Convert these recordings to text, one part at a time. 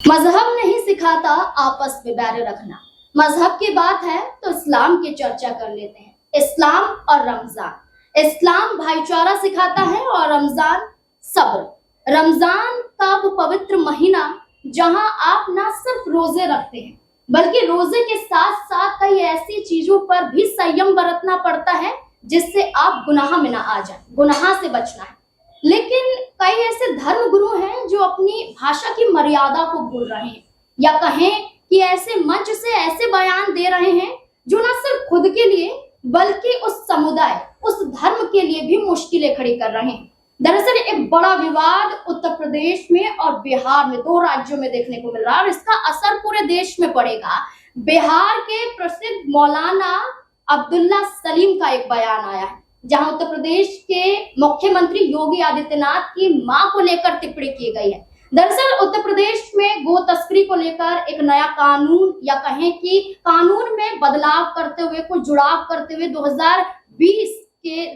मजहब नहीं सिखाता आपस में बैर रखना। मजहब की बात है तो इस्लाम की चर्चा कर लेते हैं। इस्लाम और रमजान। इस्लाम भाईचारा सिखाता है और रमजान सब्र। रमजान का वो पवित्र महीना जहां आप ना सिर्फ रोजे रखते हैं बल्कि रोजे के साथ साथ कई ऐसी चीजों पर भी संयम बरतना पड़ता है जिससे आप गुनाह में ना आ जाए। गुनाह से बचना है। लेकिन कई ऐसे धर्म गुरु हैं जो अपनी भाषा की मर्यादा को भूल रहे हैं, या कहें कि ऐसे मंच से ऐसे बयान दे रहे हैं जो न सिर्फ खुद के लिए बल्कि उस समुदाय, उस धर्म के लिए भी मुश्किलें खड़ी कर रहे हैं। दरअसल एक बड़ा विवाद उत्तर प्रदेश में और बिहार में, दो राज्यों में देखने को मिल रहा है और इसका असर पूरे देश में पड़ेगा। बिहार के प्रसिद्ध मौलाना अब्दुल्ला सलीम का एक बयान आया है जहां उत्तर प्रदेश के मुख्यमंत्री योगी आदित्यनाथ की मां को लेकर टिप्पणी की गई है। दरअसल उत्तर प्रदेश में गो तस्करी को लेकर एक नया कानून, या कहें कि कानून में बदलाव करते हुए, कुछ जुड़ाव करते हुए 2020 के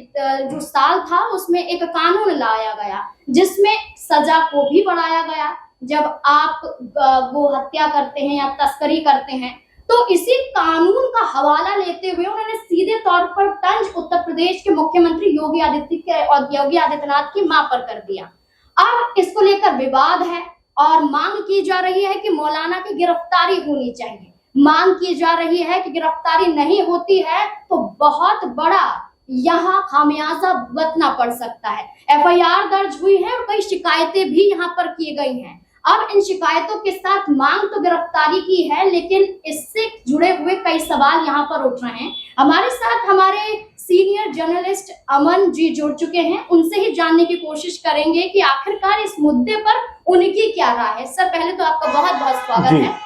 जो साल था उसमें एक कानून लाया गया जिसमें सजा को भी बढ़ाया गया। जब आप गो हत्या करते हैं या तस्करी करते हैं तो इसी कानून का हवाला लेते हुए उन्होंने सीधे तौर पर तंज उत्तर प्रदेश के मुख्यमंत्री योगी आदित्यनाथ की मां पर कर दिया। अब इसको लेकर विवाद है और मांग की जा रही है कि मौलाना की गिरफ्तारी होनी चाहिए। मांग की जा रही है कि गिरफ्तारी नहीं होती है तो बहुत बड़ा यहाँ खामियाजा भुगतना पड़ सकता है। एफआईआर दर्ज हुई है और कई शिकायतें भी यहाँ पर की गई हैं। अब इन शिकायतों के साथ मांग तो गिरफ्तारी की है, लेकिन इससे जुड़े हुए कई सवाल यहाँ पर उठ रहे हैं। हमारे साथ हमारे सीनियर जर्नलिस्ट अमन जी जुड़ चुके हैं, उनसे ही जानने की कोशिश करेंगे कि आखिरकार इस मुद्दे पर उनकी क्या राय है। सर, पहले तो आपका बहुत बहुत स्वागत है।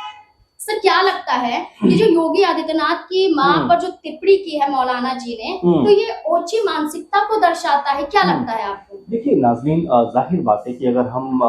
सर, क्या लगता है कि जो योगी आदित्यनाथ की मां पर जो टिप्पणी की है मौलाना जी ने, तो ये ओछी मानसिकता को दर्शाता है? क्या लगता है आपको? देखिए नाज़रीन, जाहिर बात है कि अगर हम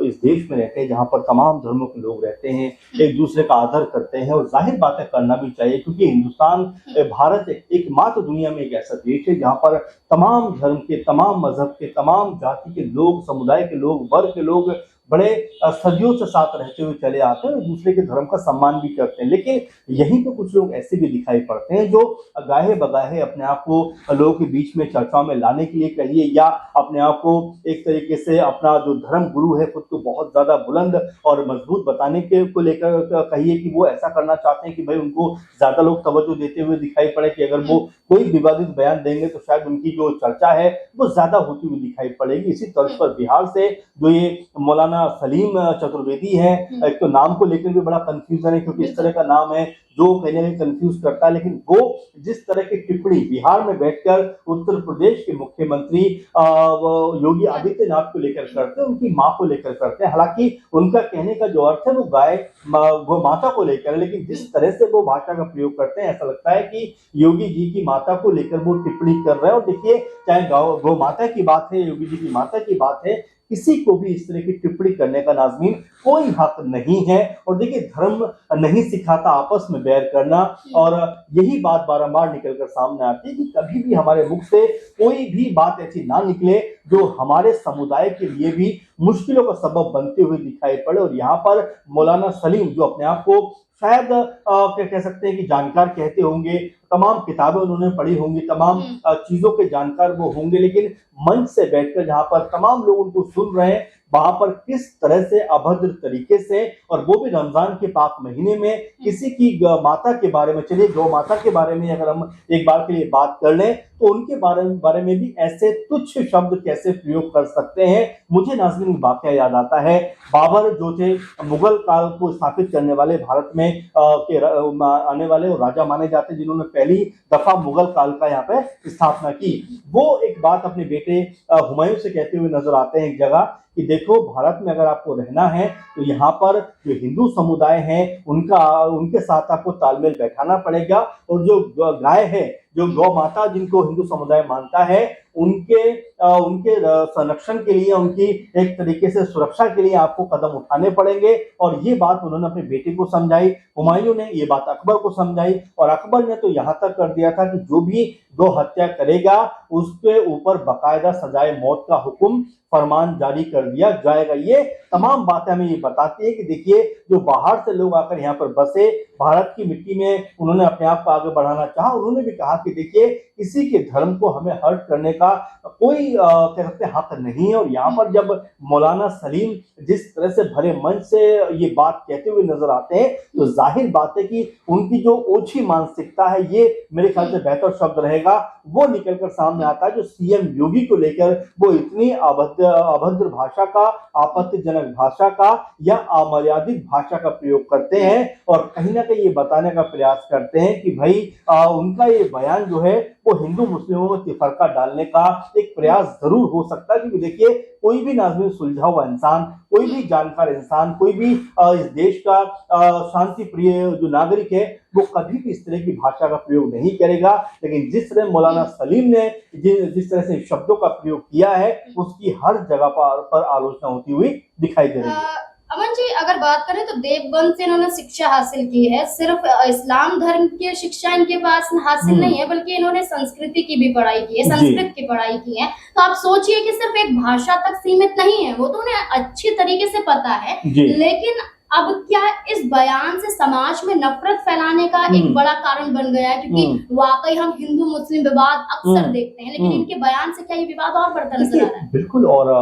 इस देश में रहते हैं जहाँ पर तमाम धर्मों के लोग रहते हैं, एक दूसरे का आदर करते हैं, और जाहिर बात है करना भी चाहिए, क्योंकि हिंदुस्तान, भारत एकमात्र दुनिया में एक ऐसा देश है जहाँ पर तमाम धर्म के, तमाम मजहब के, तमाम जाति के लोग, समुदाय के लोग, वर्ग के लोग बड़े सदियों से साथ रहते हुए चले आते हैं और दूसरे के धर्म का सम्मान भी करते हैं। लेकिन यहीं पे कुछ लोग ऐसे भी दिखाई पड़ते हैं जो गाहे बगाहे अपने आप को लोगों के बीच में चर्चा में लाने के लिए कहिए, या अपने आप को एक तरीके से अपना जो धर्म गुरु है खुद को बहुत ज्यादा बुलंद और मजबूत बताने के को लेकर कहिए कि वो ऐसा करना चाहते हैं कि भाई उनको ज्यादा लोग तवज्जो देते हुए दिखाई पड़े, कि अगर वो कोई विवादित बयान देंगे तो शायद उनकी जो चर्चा है वो ज्यादा होती हुई दिखाई पड़ेगी। इसी तर्ज पर बिहार से जो ये मौलाना सलीम चतुर्वेदी है, एक तो नाम को लेकर भी बड़ा कंफ्यूजन है क्योंकि इस तरह का नाम है जो कहीं ना कहीं कंफ्यूज करता है। लेकिन वो जिस तरह की टिप्पणी बिहार में बैठकर उत्तर प्रदेश के मुख्यमंत्री योगी आदित्यनाथ को लेकर करते हैं, उनकी मां को लेकर करते हैं, हालांकि उनका कहने का जो अर्थ है वो गौ माता को लेकर है, लेकिन जिस तरह से वो भाषा का प्रयोग करते हैं ऐसा लगता है कि योगी जी की माता को लेकर वो टिप्पणी कर रहे हैं। और देखिए, चाहे गौ माता की बात है, योगी जी की माता की बात है, किसी को भी इस तरह की टिप्पणी करने का नाज़रीन कोई हक नहीं है। और देखिए, धर्म नहीं सिखाता आपस में बैर करना, और यही बात बारंबार निकलकर सामने आती है कि कभी भी हमारे मुख से कोई भी बात ऐसी ना निकले जो हमारे समुदाय के लिए भी मुश्किलों का सबब बनते हुए दिखाई पड़े। और यहाँ पर मौलाना सलीम, जो अपने आप को शायद क्या कह सकते हैं कि जानकार कहते होंगे, तमाम किताबें उन्होंने पढ़ी होंगी, तमाम चीजों के जानकार वो होंगे, लेकिन मंच से बैठकर जहां पर तमाम लोग उनको सुन रहे हैं, वहां पर किस तरह से अभद्र तरीके से, और वो भी रमजान के पाक महीने में, किसी की माता के बारे में, चलिए गौ माता के बारे में अगर हम एक बार के लिए बात कर लें तो उनके बारे में भी ऐसे तुच्छ शब्द कैसे प्रयोग कर सकते हैं। मुझे नाज़रीन वाकया याद आता है, बाबर जो थे मुगल काल को स्थापित करने वाले, भारत में आने वाले और राजा माने जाते जिन्होंने पहली दफा मुगल काल का यहाँ पे स्थापना की। वो एक बात अपने बेटे हुमायूं से कहते हुए नजर आते हैं एक जगह कि देखो, भारत में अगर आपको रहना है तो यहाँ पर जो हिंदू समुदाय है उनके साथ आपको तालमेल बैठाना पड़ेगा, और जो गाय है, जो गौ माता जिनको हिंदू समुदाय मानता है, उनके संरक्षण के लिए, उनकी एक तरीके से सुरक्षा के लिए आपको कदम उठाने पड़ेंगे। और ये बात उन्होंने अपने बेटे को समझाई, हुमायूं ने ये बात अकबर को समझाई, और अकबर ने तो यहाँ तक कर दिया था कि जो भी गौ हत्या करेगा उसके ऊपर बाकायदा सजाए मौत का हुक्म, फरमान जारी कर दिया जाएगा। ये तमाम बातें हमें ये बताती है कि देखिए, जो बाहर से लोग आकर यहाँ पर बसे, भारत की मिट्टी में उन्होंने अपने आप को आगे बढ़ाना चाहा। उन्होंने भी कहा कि देखिए, किसी के धर्म को हमें हर्ट करने का कोई कह सकते हैं हक नहीं है। और यहाँ पर जब मौलाना सलीम जिस तरह से भरे मन से ये बात कहते हुए नजर आते हैं, तो जाहिर बात है कि उनकी जो ओछी मानसिकता है, ये मेरे ख्याल से बेहतर शब्द रहेगा, वो निकलकर सामने आता है। जो सीएम योगी को लेकर वो इतनी अभद्र भाषा का, आपत्तिजनक भाषा का या अमर्यादित भाषा का प्रयोग करते हैं, और कहीं ना कहीं ये बताने का प्रयास करते हैं कि भाई उनका ये बयान जो है वो हिंदू मुस्लिमों में तफरका डालने का एक प्रयास जरूर हो सकता है। क्योंकि देखिए, कोई भी नाज़रीन सुलझा हुआ इंसान, कोई भी जानकार इंसान, कोई भी इस देश का शांति प्रिय जो नागरिक है, वो कभी भी इस तरह की भाषा का प्रयोग नहीं करेगा। लेकिन जिस तरह मौलाना सलीम ने जिस तरह से शब्दों का प्रयोग किया है, उसकी हर जगह पर आलोचना होती हुई दिखाई दे रही है। अमन जी, अगर बात करें तो देवबंद से इन्होंने शिक्षा हासिल की है। सिर्फ इस्लाम धर्म की शिक्षा इनके पास हासिल नहीं है, बल्कि इन्होंने संस्कृति की भी पढ़ाई की है, संस्कृत की पढ़ाई की है। तो आप सोचिए कि सिर्फ एक भाषा तक सीमित नहीं है, वो तो उन्हें अच्छी तरीके से पता है। लेकिन अब क्या इस बयान से समाज में नफरत फैलाने का एक बड़ा कारण बन गया है? क्योंकि वाकई हम हिंदू मुस्लिम विवाद अक्सर देखते हैं, लेकिन इनके बयान से क्या ये विवाद और बढ़ता नजर आ रहा है? बिल्कुल। और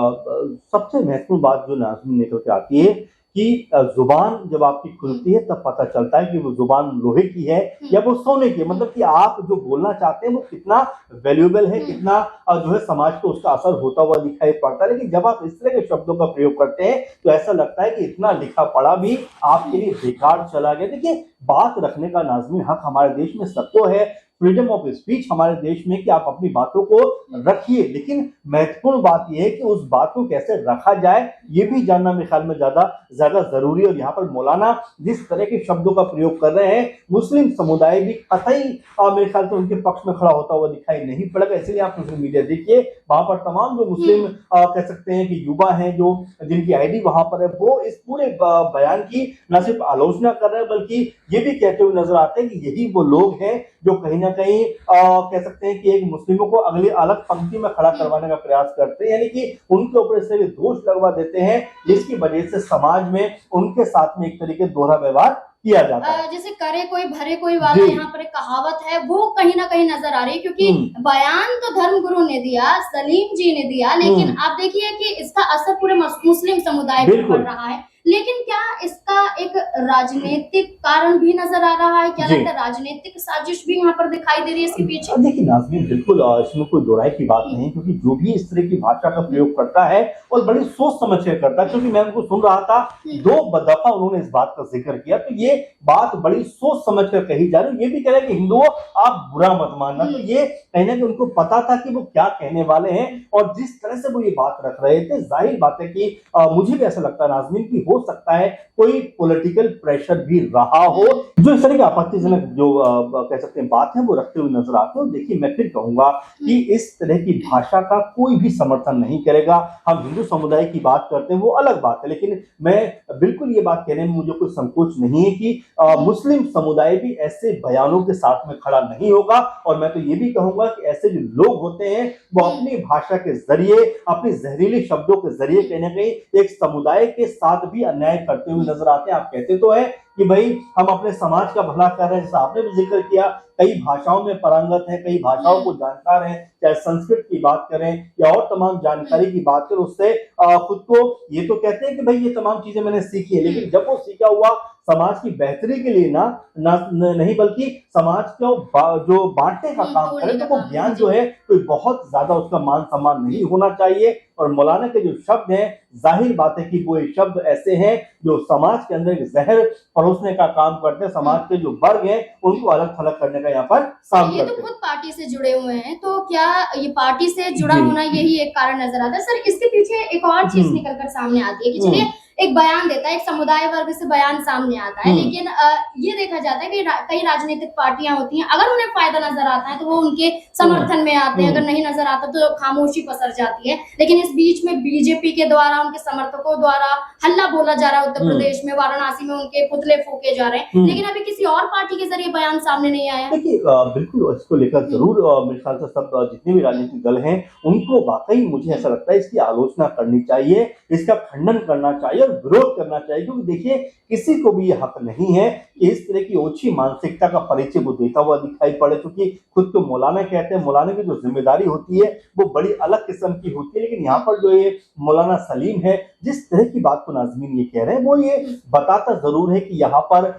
सबसे महत्वपूर्ण बात जो नाज़रीन निकल के आती है कि जुबान जब आपकी खुलती है, तब पता चलता है कि वो जुबान लोहे की है या वो सोने की है। मतलब कि आप जो बोलना चाहते हैं वो कितना वैल्यूएबल है, कितना जो है समाज को उसका असर होता हुआ दिखाई पड़ता है। लेकिन जब आप इस तरह के शब्दों का प्रयोग करते हैं, तो ऐसा लगता है कि इतना लिखा पढ़ा भी आपके लिए बेकार चला गया। देखिए, बात रखने का नाज़रीन हक हमारे देश में सबको है, फ्रीडम ऑफ स्पीच हमारे देश में कि आप अपनी बातों को रखिए। लेकिन महत्वपूर्ण बात यह है कि उस बात को कैसे रखा जाए, ये भी जानना मेरे ख्याल में ज्यादा जरूरी है। और यहाँ पर मौलाना जिस तरह के शब्दों का प्रयोग कर रहे हैं, मुस्लिम समुदाय भी कतई मेरे ख्याल से उनके पक्ष में खड़ा होता हुआ दिखाई नहीं पड़ेगा। इसलिए आप सोशल मीडिया देखिए, वहां पर तमाम जो मुस्लिम कह सकते हैं कि युवा हैं, जो जिनकी आईडी वहां पर है, वो इस पूरे बयान की न सिर्फ आलोचना कर रहे हैं, बल्कि ये भी कहते हुए नजर आते हैं कि यही वो लोग हैं जो कहीं ना कहीं कह सकते हैं कि एक मुस्लिमों को अगली अलग पंक्ति में खड़ा करवाने का प्रयास करते हैं, यानी कि उनके ऊपर इससे दोष लगवा देते हैं, जिसकी वजह से समाज में उनके साथ में एक तरीके दोहरा व्यवहार किया जाता है। जैसे करे कोई भरे कोई वाला, यहाँ पर एक कहावत है, वो कहीं ना कहीं नजर आ रही है। क्योंकि बयान तो धर्म गुरु ने दिया, सलीम जी ने दिया, लेकिन आप देखिए कि इसका असर पूरे मुस्लिम समुदाय पर पड़ रहा है। लेकिन क्या इसका एक राजनीतिक कारण भी नजर आ रहा है? क्या लगता है राजनीतिक साजिश भी यहाँ पर दिखाई दे रही है इसके पीछे? देखिए नाज़रीन, बिल्कुल इसमें कोई दोहराई की बात नहीं, क्योंकि जो भी इस तरह की भाषा का प्रयोग करता है और बड़ी सोच समझ कर करता है, क्योंकि मैं उनको सुन रहा था, 2 दफा उन्होंने इस बात का जिक्र किया, तो ये बात बड़ी सोच समझ कर कही जा रही है। ये भी कह रहे हैं कि हिंदुओं आप बुरा मत मानना, तो ये कहने कि उनको पता था कि वो क्या कहने वाले हैं। और जिस तरह से वो ये बात रख रहे थे, जाहिर बात है कि मुझे भी ऐसा लगता है नाज़रीन की हो सकता है कोई पॉलिटिकल प्रेशर भी रहा हो, जो इस तरह की आपत्तिजनक जो कह सकते हैं बात है वो रखते हुए नजर आते हैं। देखिए, मैं फिर कहूंगा कि इस तरह की भाषा का कोई भी समर्थन नहीं करेगा। हम हिंदू समुदाय की बात करते हैं, वो अलग बात है, लेकिन मैं बिल्कुल ये बात कहने में मुझे कोई संकोच नहीं है कि मुस्लिम समुदाय भी ऐसे बयानों के साथ में खड़ा नहीं होगा। और मैं तो ये भी कहूंगा कि ऐसे जो लोग होते हैं, वो अपनी भाषा के जरिए, अपने जहरीले शब्दों के जरिए कहीं ना कहीं एक समुदाय के साथ भी अन्याय करते हुए नजर आते हैं। आप कहते तो है कि भाई हम अपने समाज का भला कर रहे हैं, जैसा आपने भी जिक्र किया, कई भाषाओं में पारंगत है, कई भाषाओं को जानकार हैं, चाहे संस्कृत की बात करें या और तमाम जानकारी की बात करें, उससे खुद को ये तो कहते हैं कि भाई ये तमाम चीजें मैंने सीखी है। लेकिन जब वो सीखा हुआ समाज की बेहतरी के लिए नहीं बल्कि समाज को जो बांटने का काम करे, तो वो ज्ञान जो है कोई बहुत ज्यादा उसका मान सम्मान नहीं होना चाहिए। और मौलाना के जो शब्द हैं जाहिर बात है कि वो शब्द ऐसे हैं जो समाज के अंदर एक जहर परोसने का काम करते हैं, समाज के जो वर्ग हैं उनको अलग थलग करने का यहाँ पर काम ये करते तो हैं। खुद पार्टी से जुड़े हुए हैं, तो क्या ये पार्टी से जुड़ा जी। होना यही एक कारण नजर आता है? सर, इसके पीछे एक और चीज निकल कर सामने आती है कि चलिए एक बयान देता है, एक समुदाय वर्ग से बयान सामने आता है, लेकिन ये देखा जाता है कि कई राजनीतिक पार्टियां होती हैं, अगर उन्हें फायदा नजर आता है तो वो उनके समर्थन में आते हैं, अगर नहीं नजर आता तो खामोशी पसर जाती है। लेकिन इस बीच में बीजेपी के द्वारा, उनके समर्थकों द्वारा हल्ला बोला जा रहा है उत्तर प्रदेश में, वाराणसी में उनके पुतले फूके जा रहे हैं, लेकिन अभी किसी और पार्टी के जरिए बयान सामने नहीं आया। देखिए बिल्कुल इसको लेकर जरूर मेरे ख्याल से सब जितने भी राजनीतिक दल हैं उनको वाकई मुझे ऐसा लगता है इसकी आलोचना करनी चाहिए, इसका खंडन करना चाहिए और विरोध करना चाहिए, क्योंकि देखिए किसी को भी ये हक नहीं है कि इस तरह की ओछी मानसिकता का परिचय वो देता हुआ दिखाई पड़े, क्योंकि खुद तो मौलाना कहते हैं, मौलाना की जो जिम्मेदारी होती है वो बड़ी अलग किस्म की होती है। लेकिन यहाँ पर जो ये मौलाना सलीम है जिस तरह की बात को नाज़मीन ये कह रहे हैं वो ये बताता जरूर है कि यहाँ पर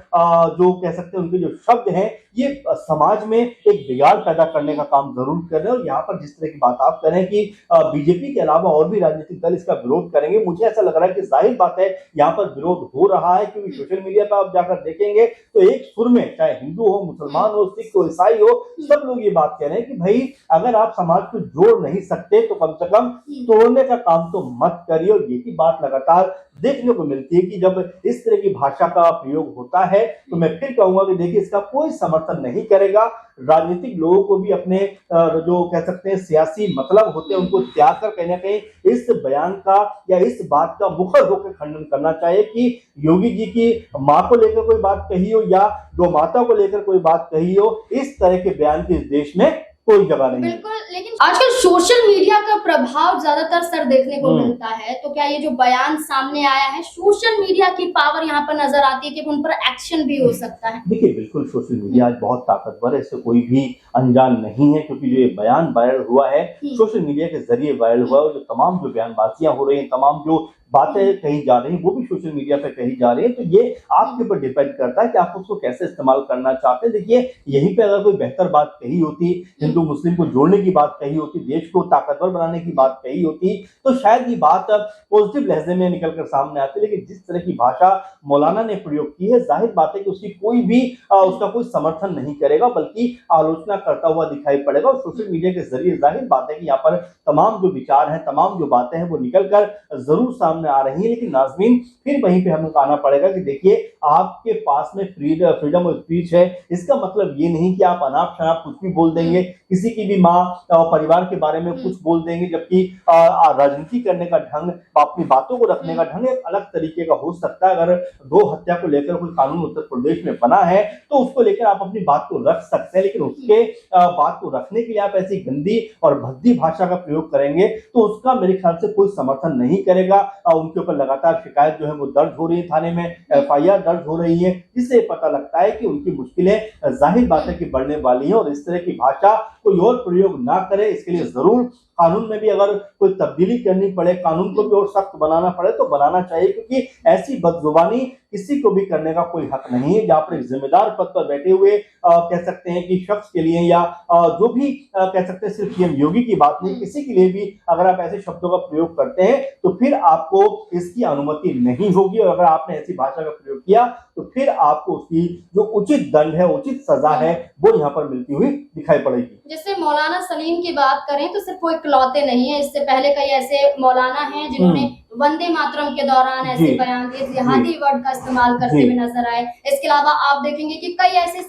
जो कह सकते हैं उनके जो शब्द हैं ये समाज में एक बिगाड़ पैदा करने का काम जरूर कर रहे हैं। और यहाँ पर जिस तरह की बात आप कह रहे हैं कि बीजेपी के अलावा और भी राजनीतिक दल इसका विरोध करेंगे, मुझे ऐसा लग रहा है कि जाहिर बात है यहाँ पर विरोध हो रहा है, क्योंकि सोशल मीडिया पर आप जाकर देखेंगे तो एक सुर में चाहे हिंदू हो, मुसलमान हो, सिख हो, ईसाई हो, सब लोग ये बात कह रहे हैं कि भाई अगर आप समाज को जोड़ नहीं सकते तो कम से कम तोड़ने का काम तो मत करिए। और यही बात लगातार देखने को मिलती है कि जब इस तरह की भाषा का प्रयोग होता है तो मैं फिर कहूंगा कि देखिए इसका कोई समर्थन नहीं करेगा। राजनीतिक लोगों को भी अपने जो कह सकते हैं सियासी मतलब होते हैं उनको त्याग कर कहीं ना कहीं इस बयान का या इस बात का मुखर होकर खंडन करना चाहिए कि योगी जी की मां को लेकर कोई बात कही हो या गौ माता को लेकर कोई बात कही हो, इस तरह के बयान की इस देश में कोई जगह नहीं। बिल्कुल, लेकिन आजकल सोशल मीडिया का प्रभाव ज्यादातर सर देखने को मिलता है, तो क्या ये जो बयान सामने आया है, सोशल मीडिया की पावर यहाँ पर नजर आती है कि उन पर एक्शन भी हो सकता है? देखिए बिल्कुल सोशल मीडिया आज बहुत ताकतवर है, इससे कोई भी अनजान नहीं है, क्योंकि जो ये बयान वायरल हुआ है सोशल मीडिया के जरिए वायरल हुआ है और जो तमाम जो बयानबाजियां हो रही हैं, तमाम जो बातें कही जा रही हैं वो भी सोशल मीडिया पे कही जा रही है। तो ये आपके ऊपर डिपेंड करता है कि आप उसको कैसे इस्तेमाल करना चाहते हैं। देखिए यहीं पे अगर कोई बेहतर बात कही होती, हिंदू मुस्लिम को जोड़ने की बात कही होती, देश को ताकतवर बनाने की बात कही होती, तो शायद ये बात पॉजिटिव लहजे में निकल कर सामने आती। लेकिन जिस तरह की भाषा मौलाना ने प्रयोग की है, जाहिर बात है कि उसकी कोई भी उसका कोई समर्थन नहीं करेगा, बल्कि आलोचना करता हुआ दिखाई पड़ेगा। और सोशल मीडिया के जरिए जाहिर बात है कि यहाँ पर तमाम जो विचार हैं, तमाम जो बातें हैं वो निकल कर जरूर सामने आ रही है। लेकिन नाज़मीन फिर वहीं पे हमें आना पड़ेगा कि देखिए आपके पास में फ्रीडम ऑफ स्पीच है, इसका मतलब ये नहीं कि आप अनाप शनाप कुछ भी बोल देंगे, किसी की भी माँ परिवार के बारे में कुछ बोल देंगे, जबकि राजनीति करने का ढंग, अपनी बातों को रखने का ढंग एक अलग तरीके का हो सकता है। अगर गो हत्या को लेकर कोई कानून उत्तर प्रदेश में बना है तो उसको लेकर आप अपनी बात को रख सकते हैं, लेकिन उसके बात को रखने के लिए आप ऐसी गंदी और भद्दी भाषा का प्रयोग करेंगे तो उसका मेरे ख्याल से कोई समर्थन नहीं करेगा। उनके ऊपर लगातार शिकायत जो है वो दर्ज हो रही है, थाने में एफआईआर दर्ज हो रही है, जिससे पता लगता है कि उनकी मुश्किलें जाहिर बात है कि बढ़ने वाली हैं। और इस तरह की भाषा कोई और प्रयोग ना करे, इसके लिए जरूर कानून में भी अगर कोई तब्दीली करनी पड़े, कानून को भी और सख्त बनाना पड़े तो बनाना चाहिए, क्योंकि ऐसी बदजुबानी किसी को भी करने का कोई हक नहीं है। जहाँ पर एक जिम्मेदार पद पर बैठे हुए कह सकते हैं कि शख्स के लिए या जो भी कह सकते हैं, सिर्फ पीएम योगी की बात नहीं, किसी के लिए भी अगर आप ऐसे शब्दों का प्रयोग करते हैं तो फिर आपको इसकी अनुमति नहीं होगी। और अगर आपने ऐसी भाषा का प्रयोग किया तो फिर आपको उसकी जो उचित दंड है, उचित सजा है, वो यहाँ पर मिलती हुई दिखाई पड़ेगी। जैसे मौलाना सलीम की बात करें तो सिर्फ वो इकलौते नहीं है, इससे पहले कई ऐसे मौलाना हैं जिन्होंने वंदे मातरम के दौरान ऐसे बयान दिए, जिहादी वर्ड का इस्तेमाल करते हुए नजर आए। इसके अलावा आप देखेंगे कि कई ऐसे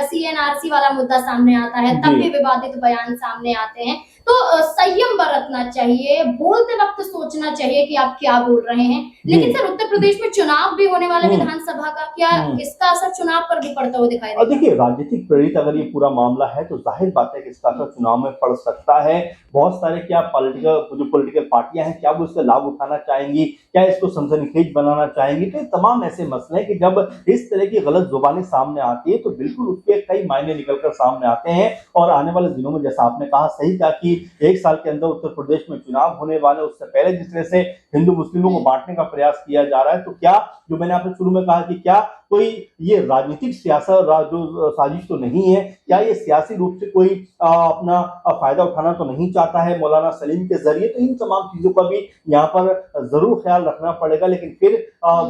सीएनआरसी वाला मुद्दा सामने आता है, तब भी विवादित बयान सामने आते हैं। तो संयम बरतना चाहिए, बोलते वक्त सोचना चाहिए कि आप क्या बोल रहे हैं। लेकिन सर उत्तर प्रदेश में चुनाव भी होने वाले विधानसभा का, क्या इसका असर चुनाव पर भी पड़ता हुआ दिखाई देगा? देखिए राजनीतिक प्रेरित अगर ये पूरा मामला है तो जाहिर बात है कि इसका असर चुनाव में पड़ सकता है। बहुत सारे क्या पॉलिटिकल पार्टियां हैं, क्या वो इसका लाभ उठाना चाहेंगी, क्या इसको सनसनीखेज बनाना चाहेंगी, तो तमाम ऐसे मसले हैं कि जब इस तरह की गलत जुबानी सामने आती है तो बिल्कुल उसके कई मायने निकलकर सामने आते हैं। और आने वाले दिनों में जैसा आपने कहा, सही कहा कि एक साल के अंदर उत्तर प्रदेश में चुनाव होने वाले, उससे पहले जिस तरह से हिंदू मुस्लिमों को बांटने का प्रयास किया जा रहा है, तो क्या जो मैंने आपसे शुरू में कहा कि क्या कोई ये राजनीतिक सियासत जो साजिश तो नहीं है? क्या ये सियासी रूप से कोई अपना फायदा उठाना तो नहीं चाहता है मौलाना सलीम के जरिए? तो इन तमाम चीजों का भी यहाँ पर जरूर ख्याल रखना पड़ेगा। लेकिन फिर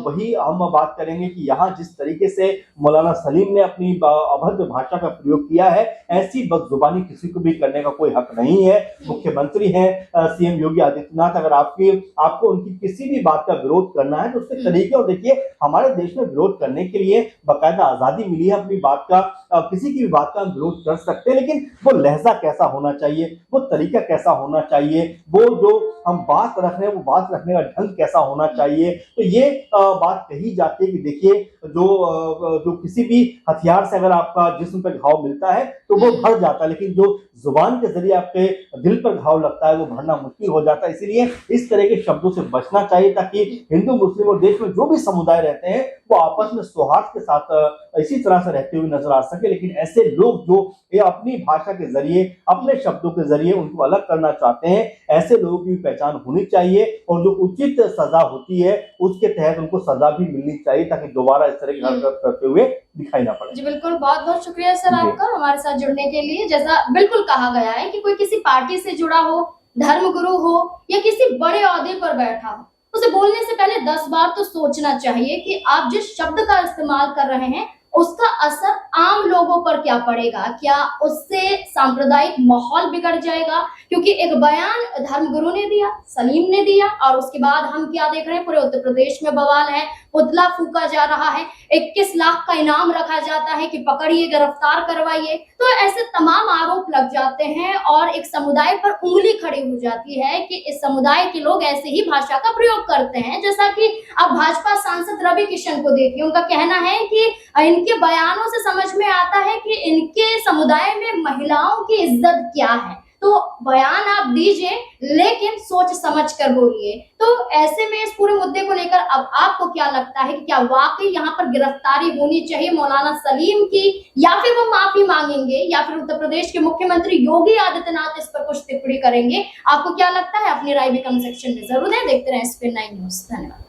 वही हम बात करेंगे कि यहाँ जिस तरीके से मौलाना सलीम ने अपनी अभद्र भाषा का प्रयोग किया है, ऐसी बदजुबानी किसी को भी करने का कोई हक नहीं है। मुख्यमंत्री हैं सीएम योगी आदित्यनाथ, अगर आपको उनकी किसी भी बात का विरोध करना है तो उसके तरीके, और देखिए हमारे देश में विरोध करने के लिए बाकायदा आजादी मिली है, अपनी बात का किसी की भी बात का हम विरोध कर सकते हैं, लेकिन वो लहजा कैसा होना चाहिए, वो तरीका कैसा होना चाहिए, वो जो हम बात रख रहे हैं वो बात रखने का ढंग कैसा होना चाहिए। तो ये बात कही जाती है कि देखिए जो किसी भी हथियार से अगर आपका जिस्म पर घाव मिलता है तो वो भर जाता है, लेकिन जो जुबान के जरिए आपके दिल पर घाव लगता है वो भरना मुश्किल हो जाता है। इसीलिए इस तरह के शब्दों से बचना चाहिए ताकि हिंदू मुस्लिम और देश में जो भी समुदाय रहते हैं वो आपस में सौहार्द के साथ इसी तरह से रहते हुए नजर आ सके। लेकिन ऐसे लोग जो ये अपनी भाषा के जरिए, अपने शब्दों के जरिए उनको अलग करना चाहते हैं, ऐसे लोगों की पहचान होनी चाहिए और जो उचित सजा होती है उसके तहत उनको सजा भी मिलनी चाहिए ताकि दोबारा इस तरह की हरकत करते हुए दिखाई ना पड़े। जी बिल्कुल, बहुत बहुत शुक्रिया सर आपका हमारे साथ जुड़ने के लिए। जैसा बिल्कुल कहा गया है कि कोई किसी पार्टी से जुड़ा हो, धर्म गुरु हो या किसी बड़े ओहदे पर बैठा हो, उसे बोलने से पहले 10 बार तो सोचना चाहिए कि आप जिस शब्द का इस्तेमाल कर रहे हैं उसका असर आम लोगों पर क्या पड़ेगा, क्या उससे सांप्रदायिक माहौल बिगड़ जाएगा। क्योंकि एक बयान धर्मगुरु ने दिया, सलीम ने दिया, और उसके बाद हम क्या देख रहे हैं, पूरे उत्तर प्रदेश में बवाल है, पुतला फूका जा रहा है, 21 लाख का इनाम रखा जाता है कि पकड़िए, गिरफ्तार करवाइए। तो ऐसे तमाम आरोप लग जाते हैं और एक समुदाय पर उंगली खड़ी हो जाती है कि इस समुदाय के लोग ऐसे ही भाषा का प्रयोग करते हैं। जैसा कि अब भाजपा सांसद रवि किशन को देखिए, उनका कहना है कि इनके बयानों से समझ में आता है कि इनके समुदाय में महिलाओं की इज्जत क्या है। तो बयान आप दीजिए लेकिन सोच समझ कर बोलिए। तो ऐसे में इस पूरे मुद्दे को लेकर अब आपको क्या लगता है कि क्या वाकई यहाँ पर गिरफ्तारी होनी चाहिए मौलाना सलीम की, या फिर वो माफी मांगेंगे, या फिर उत्तर प्रदेश के मुख्यमंत्री योगी आदित्यनाथ इस पर कुछ टिप्पणी करेंगे? आपको क्या लगता है? अपनी राय भी कमेंट सेक्शन में जरूर दें। देखते रहें SPN9 न्यूज़। धन्यवाद।